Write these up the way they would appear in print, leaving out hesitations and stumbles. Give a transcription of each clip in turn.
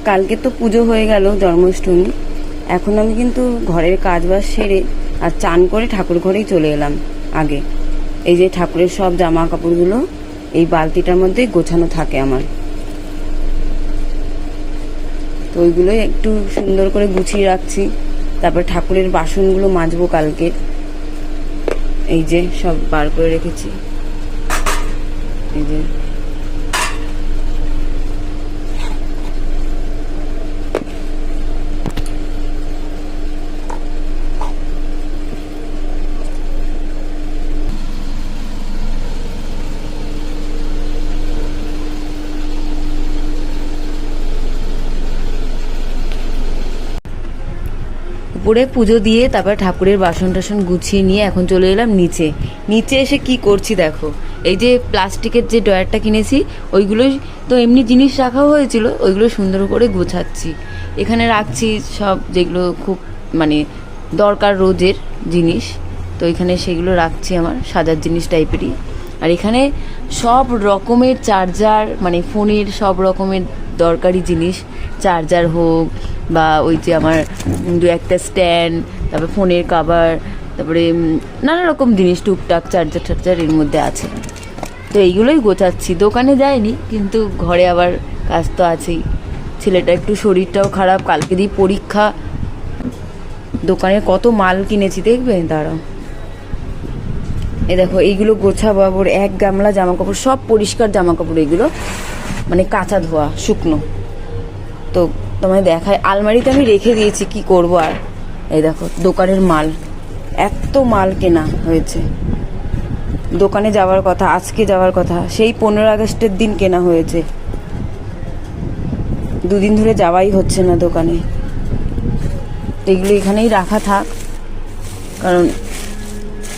কালকে তো পুজো হয়ে গেল জন্মাষ্টমী। এখন আমি কিন্তু ঘরের কাজবাজ সেরে আর চান করে ঠাকুর ঘরেই চলে এলাম আগে। এই যে ঠাকুরের সব জামা কাপড়গুলো এই বালতিটার মধ্যে গোছানো থাকে আমার, তো ওইগুলোই একটু সুন্দর করে গুছিয়ে রাখছি। তারপর ঠাকুরের বাসনগুলো মাজবো কালকে। এই যে সব বার করে রেখেছি, এই যে উপরে পুজো দিয়ে তারপর ঠাকুরের বাসন টাসন গুছিয়ে নিয়ে এখন চলে এলাম নিচে। নিচে এসে কি করছি দেখো, এই যে প্লাস্টিকের যে ড্রয়ারটা কিনেছি ওইগুলোই তো এমনি জিনিস রাখাও হয়েছিল, ওইগুলো সুন্দর করে গোছাচ্ছি। এখানে রাখছি সব যেগুলো খুব মানে দরকার রোজের জিনিস, তো এখানে সেগুলো রাখছি আমার সাজার জিনিস টাইপেরই। আর এখানে সব রকমের চার্জার, মানে ফোনের সব রকমের দরকারি জিনিস, চার্জার হোক বা ওই যে আমার দু একটা স্ট্যান্ড, তারপরে ফোনের কভার, তারপরে নানা রকম জিনিস টুকটাক চার্জার টার্জার এর মধ্যে আছে। তো এইগুলোই গোছাচ্ছি। দোকানে যাইনি, কিন্তু ঘরে আবার কাজ তো আছেই। ছেলেটা একটু শরীরটাও খারাপ, কালকে দিয়ে পরীক্ষা। দোকানে কত মাল কিনেছি দেখবে, দাঁড়াও। এই দেখো এইগুলো গোছাবো, আবার এক গামলা জামা কাপড়, সব পরিষ্কার জামা কাপড় এগুলো, মানে কাঁচা ধোয়া শুকনো। তো তোমায় দেখায়, আলমারিতে আমি রেখে দিয়েছি, কি করব আর। এই দেখো দোকানের মাল, এত মাল কেনা হয়েছে। দোকানে যাওয়ার কথা, আজকে যাওয়ার কথা, সেই 15 আগস্টের দিন কেনা হয়েছে। দুদিন ধরে যাওয়াই হচ্ছে না দোকানে। এগুলো এখানেই রাখা থাক, কারণ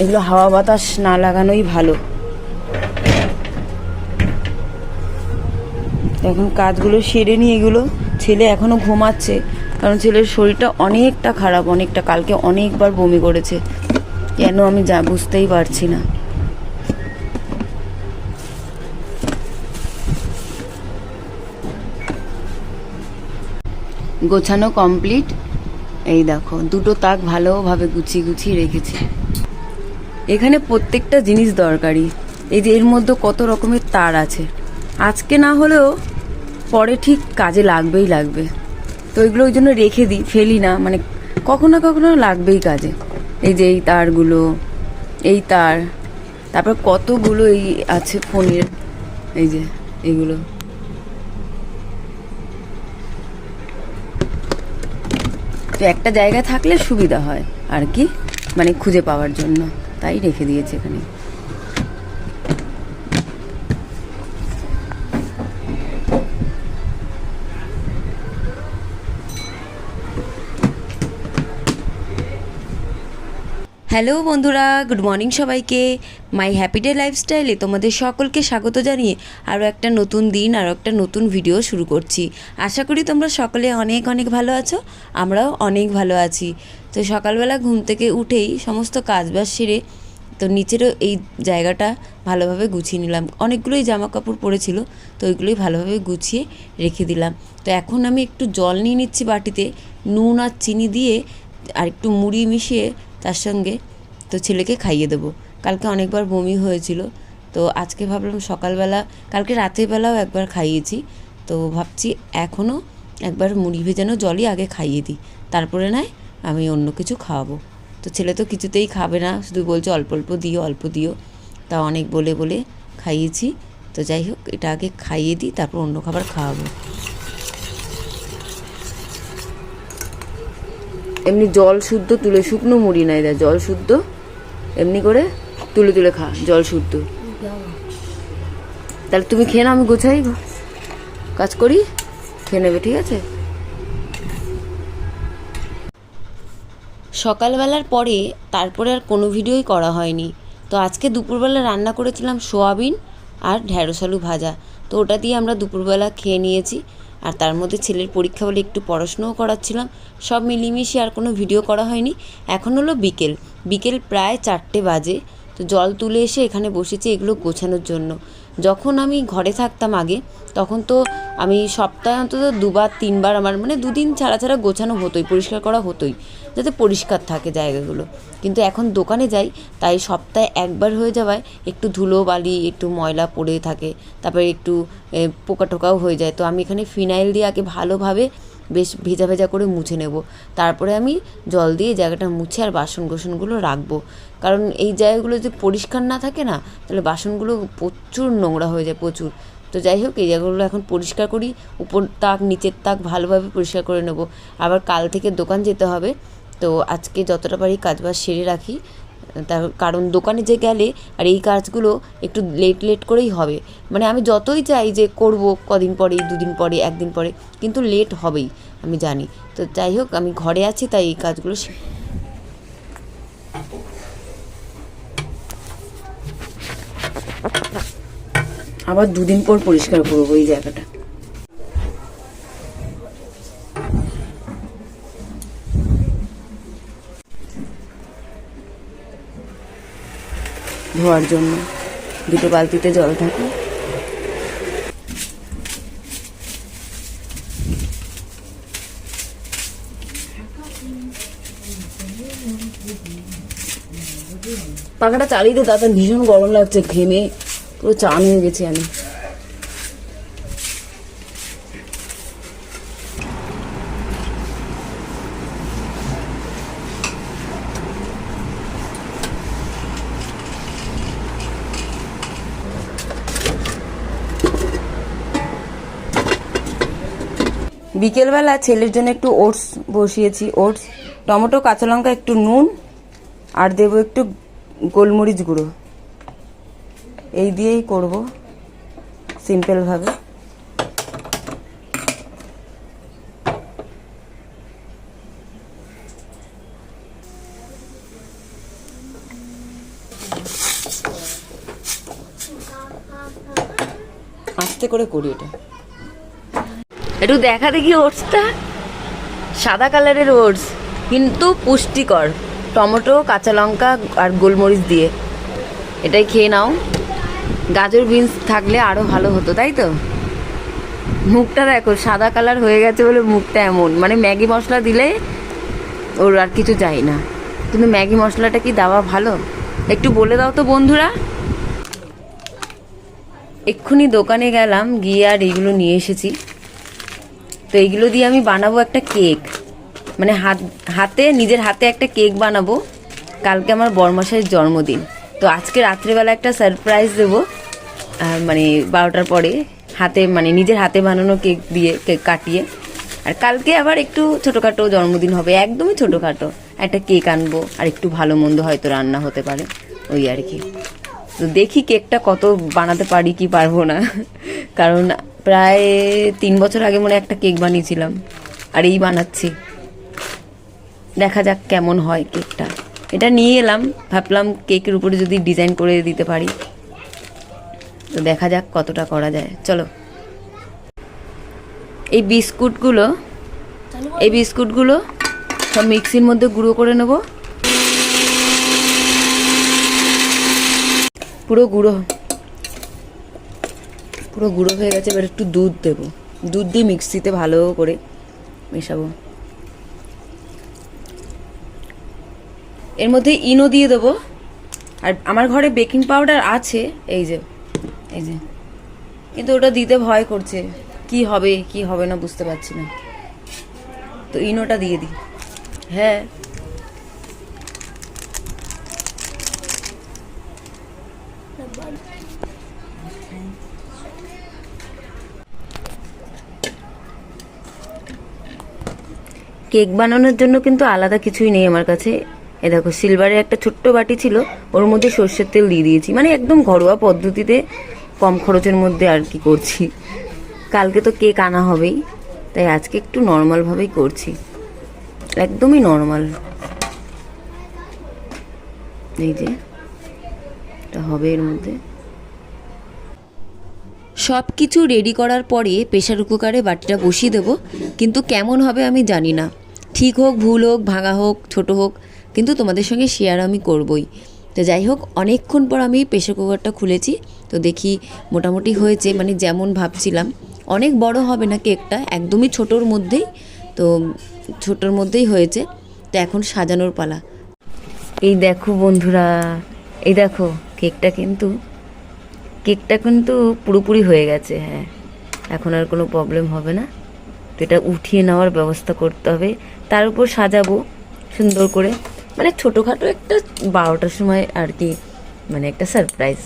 এগুলো হাওয়া বাতাস না লাগানোই ভালো। এখন কাজগুলো সেরে নিয়ে এগুলো, ছেলে এখনো ঘুমাচ্ছে, কারণ ছেলের শরীরটা অনেকটা খারাপ, অনেকটা। কালকে অনেকবার বমি করেছে, কেন আমি বুঝতেই পারছি না। গোছানো কমপ্লিট। এই দেখো দুটো তাক ভালোভাবে গুছিয়ে গুছিয়ে রেখেছি। এখানে প্রত্যেকটা জিনিস দরকারি। এই যে এর মধ্যে কত রকমের তার আছে, আজকে না হলেও পরে ঠিক কাজে লাগবেই লাগবে। তো এগুলো ওই জন্য রেখে দিই, ফেলি না, মানে কখনো না কখনো লাগবেই কাজে। এই যে এই তারগুলো, এই তার, তারপর কতগুলো এই আছে ফোনের, এই যে এইগুলো। তো একটা জায়গায় থাকলে সুবিধা হয় আর কি, মানে খুঁজে পাওয়ার জন্য, তাই রেখে দিয়েছে এখানে। হ্যালো বন্ধুরা, গুড মর্নিং সবাইকে। মাই হ্যাপি ডে লাইফস্টাইলে তোমাদের সকলকে স্বাগত জানিয়ে আরও একটা নতুন দিন, আরও একটা নতুন ভিডিও শুরু করছি। আশা করি তোমরা সকলে অনেক অনেক ভালো আছো, আমরাও অনেক ভালো আছি। তো সকালবেলা ঘুম থেকে উঠেই সমস্ত কাজবাজ সেরে তো নিচেরও এই জায়গাটা ভালোভাবে গুছিয়ে নিলাম। অনেকগুলোই জামা কাপড় পড়েছিল, তো ওইগুলোই ভালোভাবে গুছিয়ে রেখে দিলাম। তো এখন আমি একটু জল নিয়ে নিচ্ছি বাটিতে, নুন আর চিনি দিয়ে আর একটু মুড়ি মিশিয়ে তার সঙ্গে তো ছেলেকে খাইয়ে দেবো। কালকে অনেকবার বমি হয়েছিল, তো আজকে ভাবলাম সকালবেলা, কালকে রাতের বেলাও একবার খাইয়েছি, তো ভাবছি এখনও একবার মুড়ি ভেজানো জলই আগে খাইয়ে দিই, তারপরে নয় আমি অন্য কিছু খাওয়াবো। তো ছেলে তো কিছুতেই খাবে না, শুধু বলছে অল্প অল্প দিও অল্প দিও, তা অনেক বলে বলে খাইয়েছি। তো যাই হোক, এটা আগে খাইয়ে দিই, তারপর অন্য খাবার খাওয়াবো। এমনি জল শুদ্ধ তুলে, শুকনো মুড়ি নাই দেয়, জল শুদ্ধ এমনি করে তুলে তুলে খা, জল শুদ্ধ। তাহলে তুমি খেয়ে নাও, আমি গোছাই কাজ করি, খেয়ে নেবে, ঠিক আছে? সকালবেলার পরে তারপরে আর কোনো ভিডিওই করা হয়নি। তো আজকে দুপুরবেলা রান্না করেছিলাম সোয়াবিন আর ঢ্যাঁড়স আলু ভাজা, তো ওটা দিয়ে আমরা দুপুরবেলা খেয়ে নিয়েছি। আর তার মধ্যে ছেলের পরীক্ষা বলে একটু পড়াশুনোও করাচ্ছিলাম, সব মিলিয়ে মিশিয়ে আর কোনো ভিডিও করা হয়নি। এখন হলো বিকেল প্রায় 4টে বাজে। তো জল তুলে এসে এখানে বসেছি এগুলো গোছানোর জন্য। যখন আমি ঘরে থাকতাম আগে, তখন তো আমি সপ্তাহে অন্তত 2-3 বার আমার মানে 2 দিন ছাড়া ছাড়া গোছানো হতোই, পরিষ্কার করা হতোই, যাতে পরিষ্কার থাকে জায়গাগুলো। কিন্তু এখন দোকানে যাই, তাই সপ্তাহে 1বার হয়ে যাওয়ায় একটু ধুলো বালি একটু ময়লা পড়ে থাকে, তারপরে একটু পোকা টোকাও হয়ে যায়। তো আমি এখানে ফিনাইল দিয়ে আগে ভালোভাবে বেশ ভেজা ভেজা করে মুছে নেব, তারপরে আমি জল দিয়ে জায়গাটা মুছে আর বাসন কোসনগুলো রাখবো। কারণ এই জায়গাগুলো যদি পরিষ্কার না থাকে না, তাহলে বাসনগুলো প্রচুর নোংরা হয়ে যায়, প্রচুর। তো যাই হোক, এই জায়গাগুলো এখন পরিষ্কার করি, উপর তাক নিচের তাক ভালোভাবে পরিষ্কার করে নেব। আবার কাল থেকে দোকান যেতে হবে, তো আজকে যতটা পারি কাজবাজ সেরে রাখি। তার কারণ দোকানে যে গেলে আর এই কাজগুলো একটু লেট করেই হবে। মানে আমি যতই চাই যে করব কদিন পরে, 2 দিন পরে, 1 দিন পরে, কিন্তু লেট হবেই, আমি জানি। তো যাই হোক, আমি ঘরে আছি তাই এই কাজগুলো আবার 2 দিন পর পরিষ্কার করবো এই জায়গাটা। ধোয়ার জন্য 2টো বালতিতে জল থাকে। পাখাটা চালিয়ে দিয়ে তাতে ভীষণ গরম লাগছে, ঘেমে পুরো চান হয়ে গেছি আমি। বিকেলবেলা ছেলের জন্য একটু ওটস বসিয়েছি, ওটস, টমেটো, কাঁচা লঙ্কা, একটু নুন আর দেবো একটু গোলমরিচ গুঁড়ো, এই দিয়েই করব সিম্পলভাবে। আস্তে করে করি এটা। একটু দেখা দেখি ওটসটা, সাদা কালারের ওটস কিন্তু পুষ্টিকর, টমেটো, কাঁচা লঙ্কা আর গোলমরিচ দিয়ে। এটাই খেয়ে নাও। গাজর বিনস থাকলে আরো ভালো হতো, তাই তো? মুখটা দেখো সাদা কালার হয়ে গেছে বলে মুখটা এমন, মানে ম্যাগি মশলা দিলে ওর আর কিছু চাই না। কিন্তু ম্যাগি মশলাটা কি দেওয়া ভালো? একটু বলে দাও তো বন্ধুরা। এক্ষুনি দোকানে গেলাম, গিয়ে আর এইগুলো নিয়ে এসেছি। তো এইগুলো দিয়ে আমি বানাবো একটা কেক, মানে নিজের হাতে একটা কেক বানাবো। কালকে আমার বরমশাইয়ের জন্মদিন, তো আজকে রাত্রেবেলা একটা সারপ্রাইজ দেবো, মানে 12টার পরে, মানে নিজের হাতে বানানো কেক দিয়ে, কেক কাটিয়ে। আর কালকে আবার একটু ছোটোখাটো জন্মদিন হবে, একদমই ছোটোখাটো একটা কেক আনবো, আর একটু ভালো মন্দ হয়তো রান্না হতে পারে, ওই আর কি। তো দেখি কেকটা কত বানাতে পারি কি পারবো না, কারণ প্রায় 3 বছর আগে মনে একটা কেক বানিয়েছিলাম, আর এই বানাচ্ছি। দেখা যাক কেমন হয় কেকটা। এটা নিয়ে এলাম, ভাবলাম কেকের উপরে যদি ডিজাইন করে দিতে পারি, তো দেখা যাক কতটা করা যায়। চলো, এই বিস্কুটগুলো সব মিক্সির মধ্যে গুঁড়ো করে নেব, পুরো গুঁড়ো হয়ে গেছে। এবার একটু দুধ দেবো, দুধ দিয়ে মিক্সিতে ভালো করে মেশাবো। এর মধ্যে ইনো দিয়ে দেবো, আর আমার ঘরে বেকিং পাউডার আছে, এই যে কিন্তু ওটা দিতে ভয় করছে, কি হবে না বুঝতে পারছি না, তো ইনোটা দিয়ে দিই। হ্যাঁ, কেক বানানোর জন্য কিন্তু আলাদা কিছুই নেই আমার কাছে। এ দেখো, সিলভারের একটা ছোট্ট বাটি ছিল, ওর মধ্যে সর্ষের তেল দিয়ে দিয়েছি, মানে একদম ঘরোয়া পদ্ধতিতে, কম খরচের মধ্যে আর কি করছি। কালকে তো কেক আনা হবেই, তাই আজকে একটু নর্মালভাবেই করছি, একদমই নর্মাল। এই যে এটা হবে এর মধ্যে। সব কিছু রেডি করার পরে প্রেশার কুকারে বাটিটা বসিয়ে দেবো, কিন্তু কেমন হবে আমি জানি না, ঠিক হোক ভুল হোক, ভাঙা হোক ছোট হোক, কিন্তু তোমাদের সঙ্গে শেয়ার আমি করবই। তো যাই হোক, অনেকক্ষণ পর আমি প্রেশার কুকারটা খুলেছি, তো দেখি মোটামুটি হয়েছে, মানে যেমন ভাবছিলাম। অনেক বড় হবে না কেকটা, একদমই ছোটোর মধ্যেই, তো ছোটোর মধ্যেই হয়েছে। তো এখন সাজানোর পালা। এই দেখো বন্ধুরা, এই দেখো কেকটা কিন্তু পুরোপুরি হয়ে গেছে। হ্যাঁ, এখন আর কোনো প্রবলেম হবে না। তো এটা উঠিয়ে নেওয়ার ব্যবস্থা করতে হবে, তার উপর সাজাবো সুন্দর করে, মানে ছোটোখাটো একটা 12টার সময় আর কি, মানে একটা সারপ্রাইজ।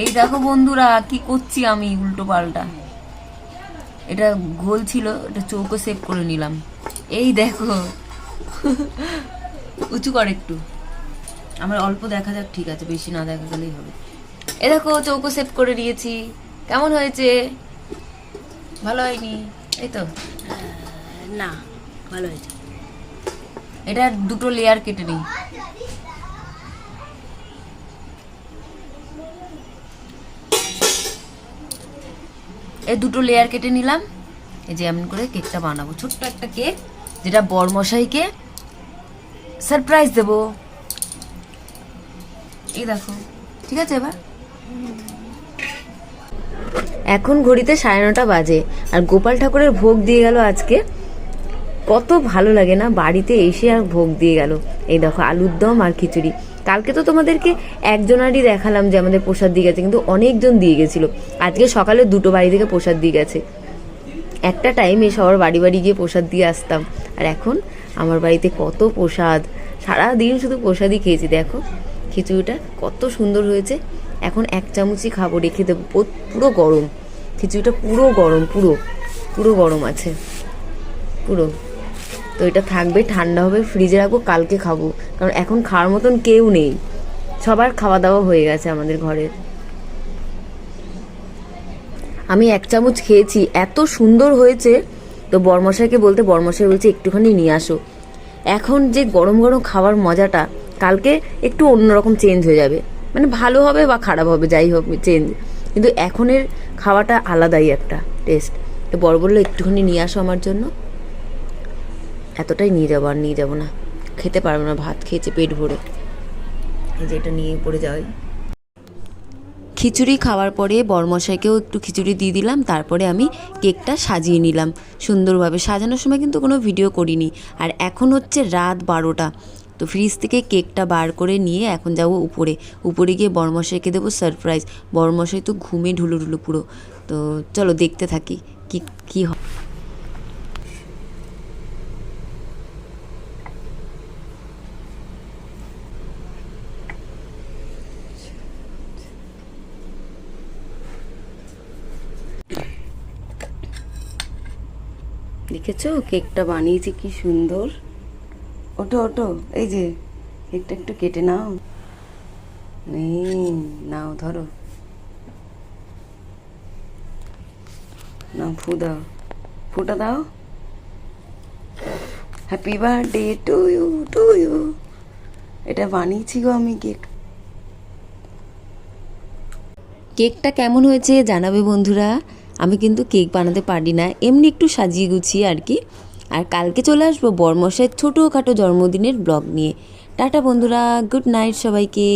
এই দেখো বন্ধুরা, কি করছি আমি উল্টো পাল্টা। এটা গোল ছিল, এটা চৌকো শেপ করে নিলাম। এই দেখো, উঁচু কর একটু, আমার অল্প দেখা যাক, ঠিক আছে, বেশি না দেখা গেলেই হবে। এ দেখো চৌকো শেপ করে নিয়েছি, কেমন হয়েছে? ভালো হয়নি? এই তো না, ভালো হয়েছে। এটা দুটো লেয়ার কেটে নিই। এই দুটো লেয়ার কেটে নিলাম। এই যে এমন করে কেকটা বানাবো, ছোট্ট একটা কেক, যেটা বরমশাইকে সারপ্রাইজ দেবো। এই দেখো, ঠিক আছে। এবার এখন ঘড়িতে 9:30 বাজে, আর গোপাল ঠাকুরের ভোগ দিয়ে গেল আজকে। কত ভালো লাগে না, বাড়িতে এসে আর ভোগ দিয়ে গেল। এই দেখো, আলুর দম আর খিচুড়ি। কালকে তো তোমাদেরকে একজনারই দেখালাম যে আমাদের প্রসাদ দিয়ে গেছে, কিন্তু অনেকজন দিয়ে গেছিল। আজকে সকালে 2টো বাড়ি থেকে প্রসাদ দিয়ে গেছে। একটা টাইমে সবার বাড়ি বাড়ি গিয়ে প্রসাদ দিয়ে আসতাম, আর এখন আমার বাড়িতে কত প্রসাদ, সারাদিন শুধু প্রসাদই খেয়েছি। দেখো খিচুড়িটা কত সুন্দর হয়েছে। এখন 1 চামচই খাবো, রেখে দেবো, পুরো গরম খিচুড়িটা, পুরো গরম, পুরো গরম আছে পুরো। তো এটা থাকবে, ঠান্ডা হবে, ফ্রিজে রাখবো, কালকে খাবো। কারণ এখন খাওয়ার মতন কেউ নেই, সবার খাওয়া দাওয়া হয়ে গেছে আমাদের ঘরে। আমি 1 চামচ খেয়েছি, এত সুন্দর হয়েছে। তো বরমশাইকে বলতে, বরমশাই বলছে একটুখানি নিয়ে আসো। এখন যে গরম গরম খাওয়ার মজাটা, কালকে একটু অন্যরকম চেঞ্জ হয়ে যাবে, মানে ভালো হবে বা খারাপ হবে, যাই হোক চেঞ্জ, কিন্তু এখনের খাওয়াটা আলাদাই একটা টেস্ট। তো বর বললো একটুখানি নিয়ে আসো আমার জন্য। এতটাই নিয়ে যাবো, আর নিয়ে যাবো না, খেতে পারবো না, ভাত খেয়েছে পেট ভরে। এই যে এটা নিয়ে পড়ে যাওয়াই। খিচুড়ি খাওয়ার পরে বরমশাইকেও একটু খিচুড়ি দিয়ে দিলাম, তারপরে আমি কেকটা সাজিয়ে নিলাম সুন্দরভাবে। সাজানোর সময় কিন্তু কোনো ভিডিও করিনি। আর এখন হচ্ছে রাত 12টা, তো ফ্রিজ থেকে কেকটা বার করে নিয়ে এখন যাব উপরে গিয়ে বরমশাইকে দেবো সারপ্রাইজ। বরমশাই তো ঘুমে ঢুলুঢুলু পুরো। তো চলো দেখতে থাকি কি হয়। দেখেছো কেকটা বানিয়েছি কি সুন্দর। ওটো এই যে কেকটা একটু কেটে নাও, নাও ধরো, নাও ফুটা দাও। Happy birthday to you. এটা বানিয়েছি গো আমি। কেকটা কেমন হয়েছে জানাবে বন্ধুরা। আমি কিন্তু কেক বানাতে পারি না, এমনি একটু সাজিয়ে গুছিয়ে আর কি। আর কালকে চলে আসবো বরমশাইয়ের ছোটোখাটো জন্মদিনের ব্লগ নিয়ে। টাটা বন্ধুরা, গুড নাইট সবাইকে।